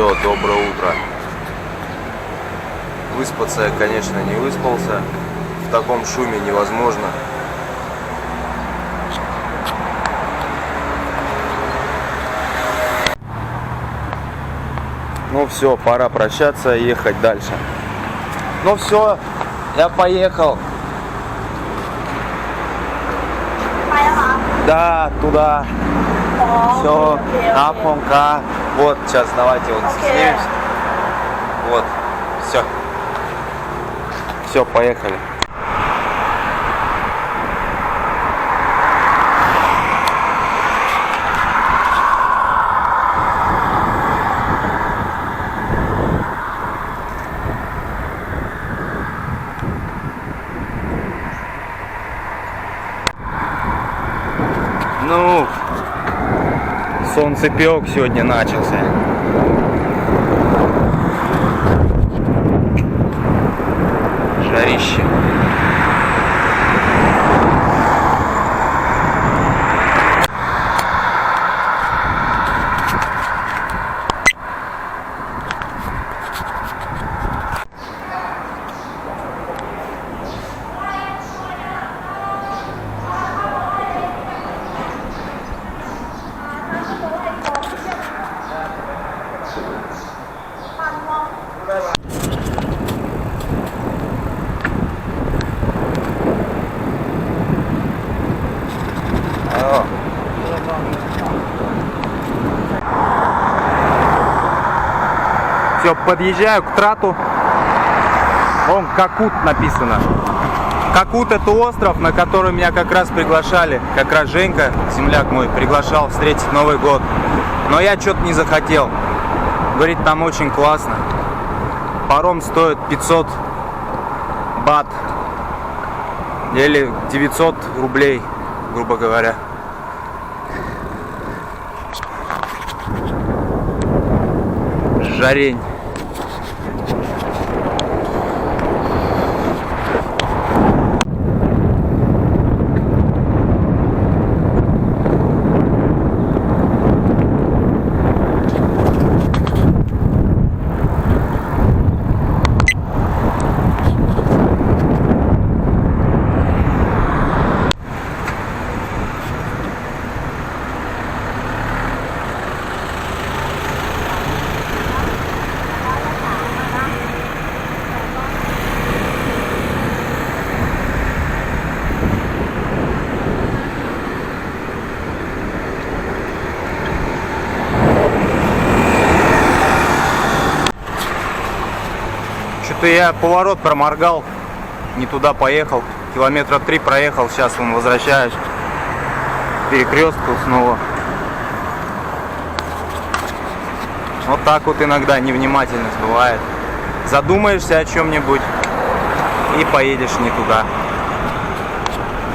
все, доброе утро. Выспаться я, конечно, не выспался. В таком шуме невозможно. Ну все, пора прощаться и ехать дальше. Ну все, я поехал. Да, туда. Все, Апонка. Вот, сейчас давайте вот снимемся. Вот, все. Все, поехали. Ну, солнцепек сегодня начался. Жарище. Все, подъезжаю к Трату. Вон Какут написано. Какут — это остров, на который меня как раз приглашали. Как раз Женька, земляк мой, приглашал встретить Новый год. Но я что-то не захотел. Говорит, там очень классно. Паром стоит 500 бат. Или 900 рублей, грубо говоря. Жарень. Что-то я поворот проморгал, не туда поехал, километра 3 проехал, сейчас вон возвращаюсь к перекрестку снова. Вот так вот иногда невнимательность бывает. Задумаешься о чем-нибудь и поедешь не туда.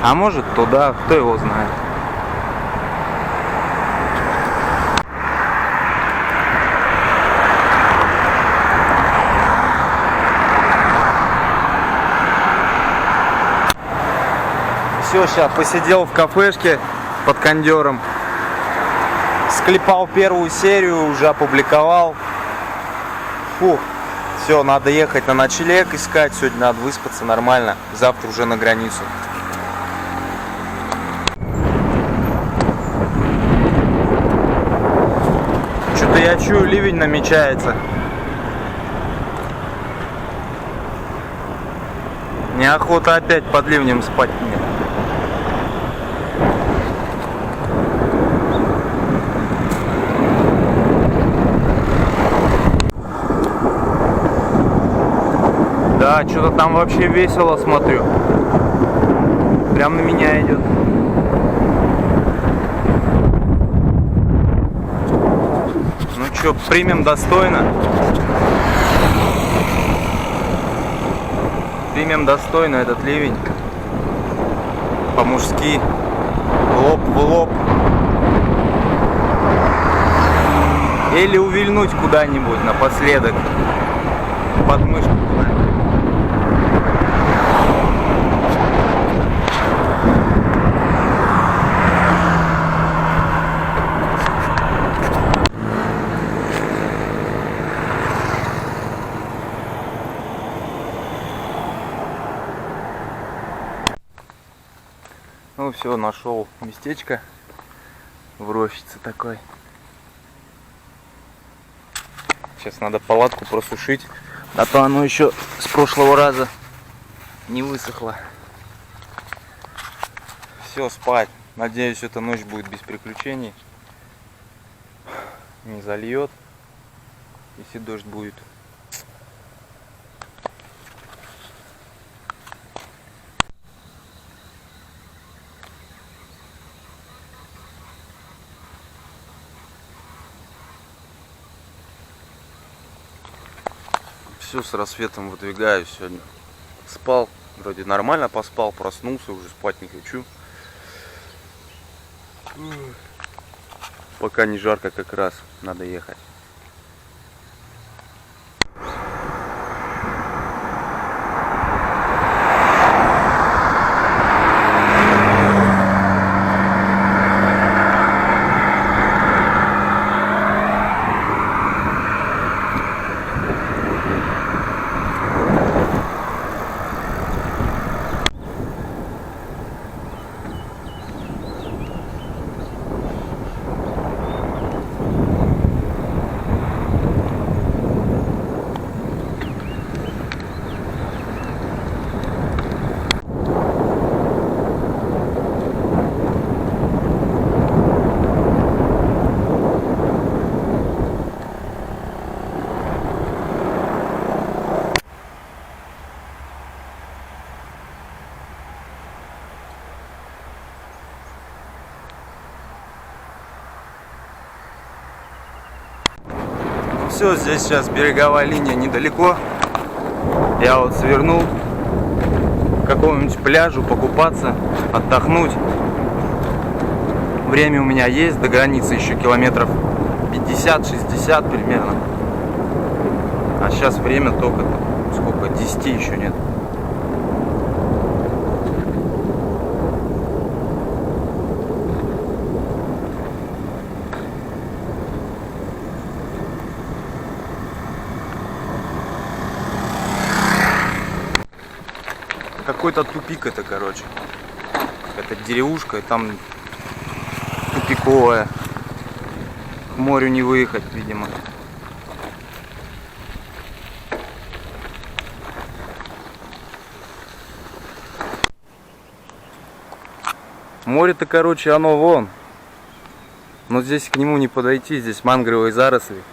А может туда, кто его знает. Все, сейчас посидел в кафешке под кондером, склепал первую серию, уже опубликовал. Фух, все, надо ехать на ночлег искать, сегодня надо выспаться нормально, завтра уже на границу. Что-то я чую, ливень намечается. Неохота опять под ливнем спать мне. Да, что-то там вообще весело, смотрю. Прям на меня идет. Ну что, примем достойно. Примем достойно этот ливень. По-мужски. Лоб в лоб. Или увильнуть куда-нибудь напоследок. Под мышку куда-нибудь. Ну все, нашел местечко в рощице такой. Сейчас надо палатку просушить, а то оно еще с прошлого раза не высохло. Все, спать. Надеюсь, эта ночь будет без приключений. Не зальет, если дождь будет. Все, с рассветом выдвигаюсь сегодня. Спал, вроде нормально поспал, проснулся, уже спать не хочу. Пока не жарко, как раз надо ехать. Все, здесь сейчас береговая линия недалеко. Я вот свернул к какому-нибудь пляжу покупаться, отдохнуть. Время у меня есть, до границы еще километров 50-60 примерно. А сейчас время только сколько, 10 еще нет. Какой-то тупик это, короче. Это деревушка, и там тупиковая. К морю не выехать, видимо. Море-то, короче, оно вон. Но здесь к нему не подойти. Здесь мангровые заросли.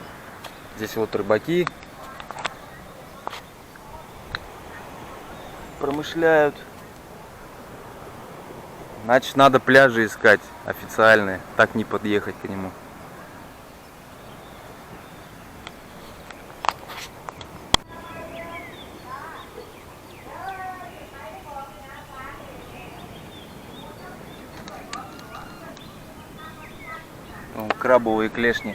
Здесь вот рыбаки промышляют. Значит, надо пляжи искать официальные. Так не подъехать к нему. Вон, крабовые клешни.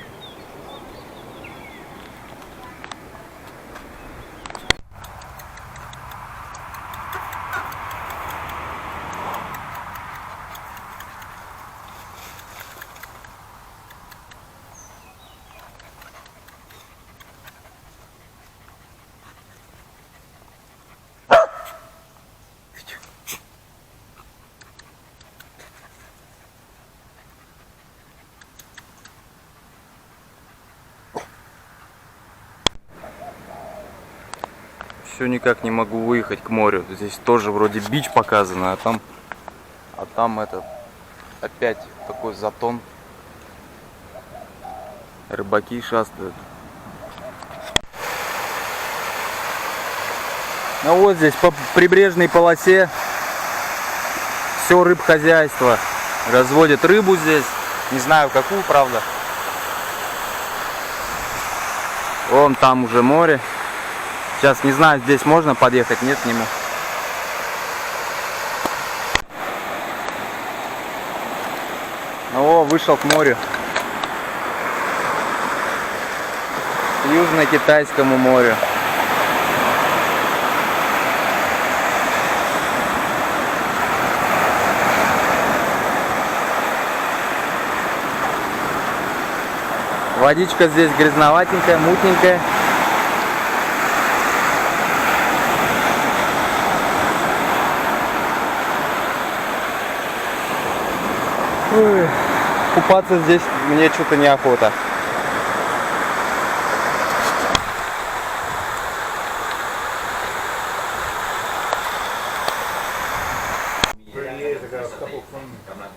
Все никак не могу выехать к морю. Здесь тоже вроде бич показано, а там это опять такой затон. Рыбаки шастают. Ну вот здесь по прибрежной полосе все рыбхозяйство. Разводят рыбу здесь. Не знаю какую, правда. Вон там уже море. Сейчас не знаю, здесь можно подъехать, нет к нему. О, вышел к морю. Южно-Китайскому морю. Водичка здесь грязноватенькая, мутненькая. купаться здесь мне что-то неохота.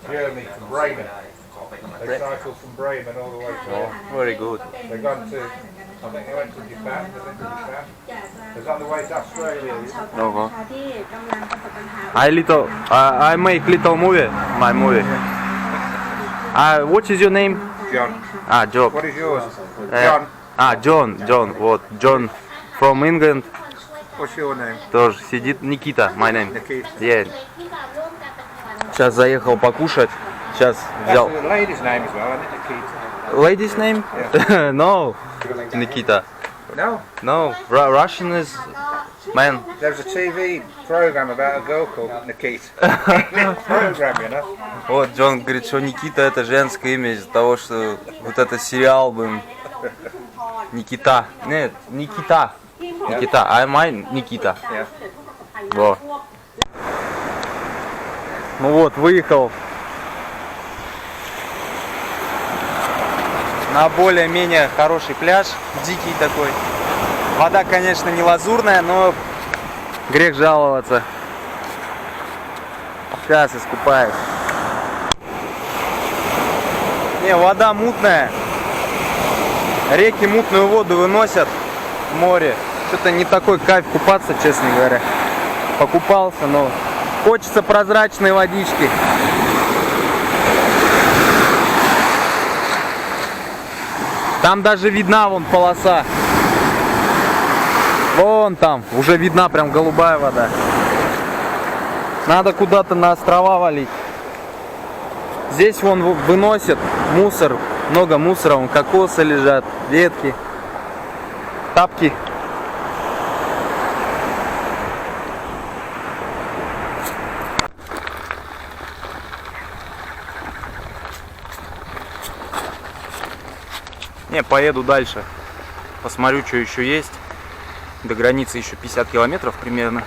Germany, from Bremen. They cycled from Bremen all the way to. Oh, very good. They've gone to. I think they went to Japan. They went to Japan. It's on the way to Australia. Ого. I make little movie, my movie. What is your name? John. Job. What is yours? John. John. Вот, John from England. What's your name? Тоже сидит. Никита, my name. Nikita. Yeah. Сейчас заехал покушать. Сейчас взял. That's the lady's name as well, isn't it, Nikita? Ladies name? Yeah. No. Nikita. No. No. Russian is man. There's a TV program about a girl called Nikita. Program, you know. Вот Джон говорит, что Никита это женское имя из-за того, что вот это сериал, блин. Никита. Нет, Никита. Никита. I mine Никита. Yeah. Во. Ну вот, выехал на более-менее хороший пляж, дикий такой. Вода, конечно, не лазурная, но грех жаловаться. Сейчас искупаюсь. Не, вода мутная. Реки мутную воду выносят в море. Что-то не такой кайф купаться, честно говоря. Покупался, но хочется прозрачной водички. Там даже видна вон полоса. Вон там, уже видна прям голубая вода. Надо куда-то на острова валить. Здесь вон выносят мусор, много мусора, вон кокосы лежат, ветки, тапки. Не, поеду дальше. Посмотрю, что еще есть. До границы еще 50 километров примерно.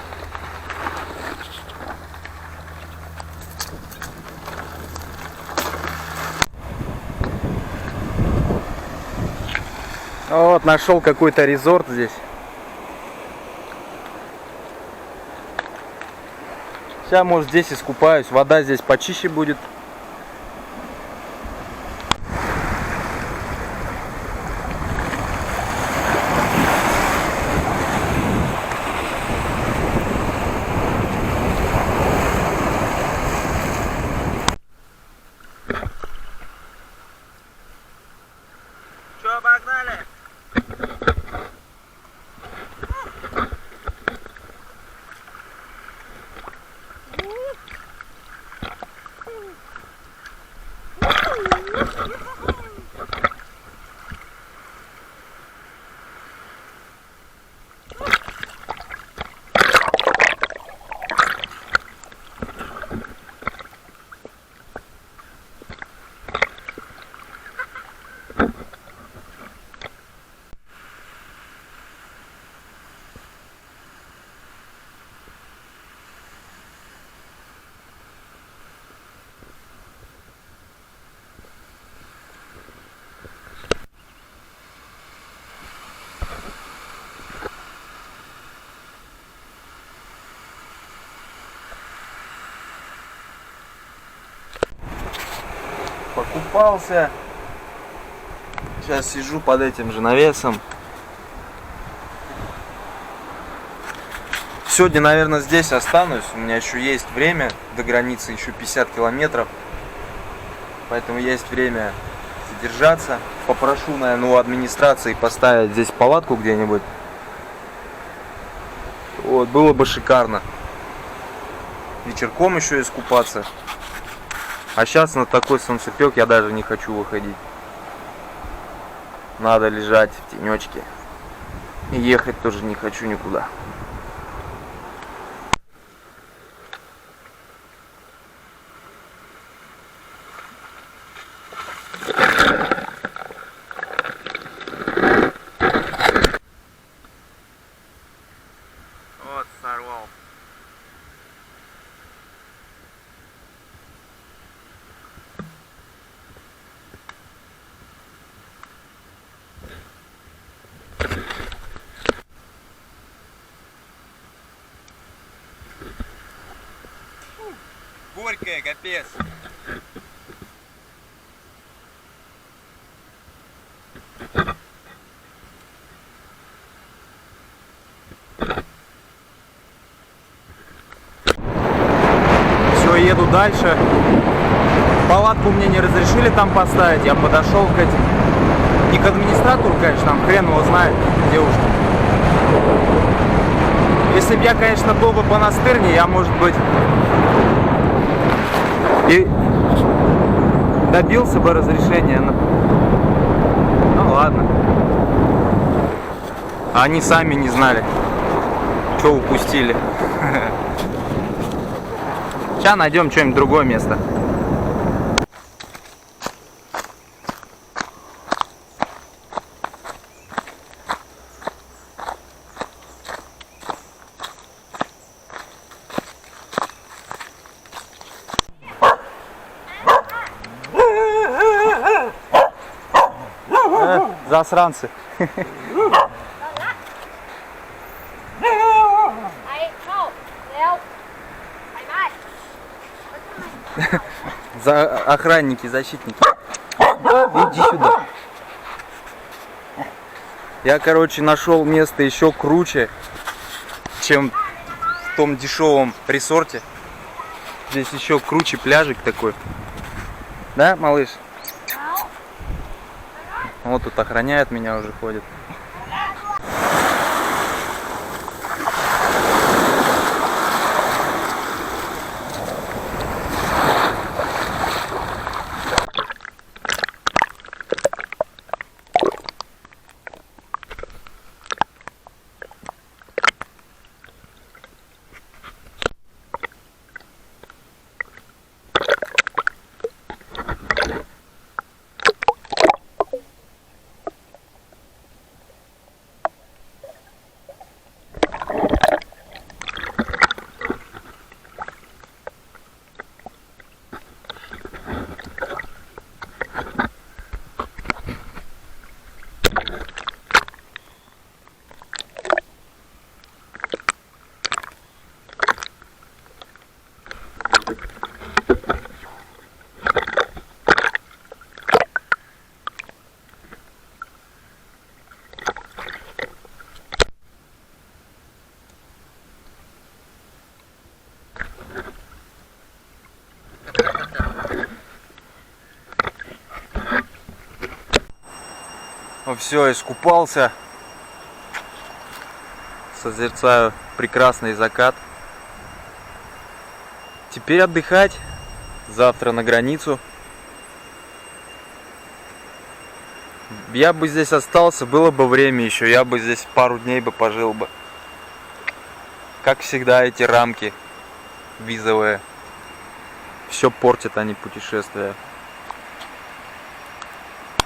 Вот, нашел какой-то резорт здесь. Сейчас, может, здесь искупаюсь. Вода здесь почище будет. Погнали! Покупался. Сейчас сижу под этим же навесом. Сегодня, наверное, здесь останусь. У меня еще есть время. До границы еще 50 километров. Поэтому есть время задержаться. Попрошу, наверное, у администрации поставить здесь палатку где-нибудь. Вот, было бы шикарно. Вечерком еще искупаться. А сейчас на такой солнцепек я даже не хочу выходить. Надо лежать в тенечке. И ехать тоже не хочу никуда. Вот, сорвал. КК, капец. Все, еду дальше. Палатку мне не разрешили там поставить. Я подошел к этим. Не к администратору, конечно, там хрен его знает, девушка. Если бы я, конечно, был бы понастырнее, я, может быть, и добился бы разрешения. Ну ладно. А они сами не знали, что упустили. Сейчас найдем что-нибудь другое место. Засранцы. За охранники, защитники. Иди сюда. Я, короче, нашел место еще круче, чем в том дешевом ресорте. Здесь еще круче пляжик такой. Да, малыш? Вот тут охраняет меня, уже ходит. Ну все, искупался. Созерцаю прекрасный закат. Теперь отдыхать. Завтра на границу. Я бы здесь остался, было бы время еще. Я бы здесь пару дней бы пожил бы. Как всегда, эти рамки визовые. Все портят они путешествия.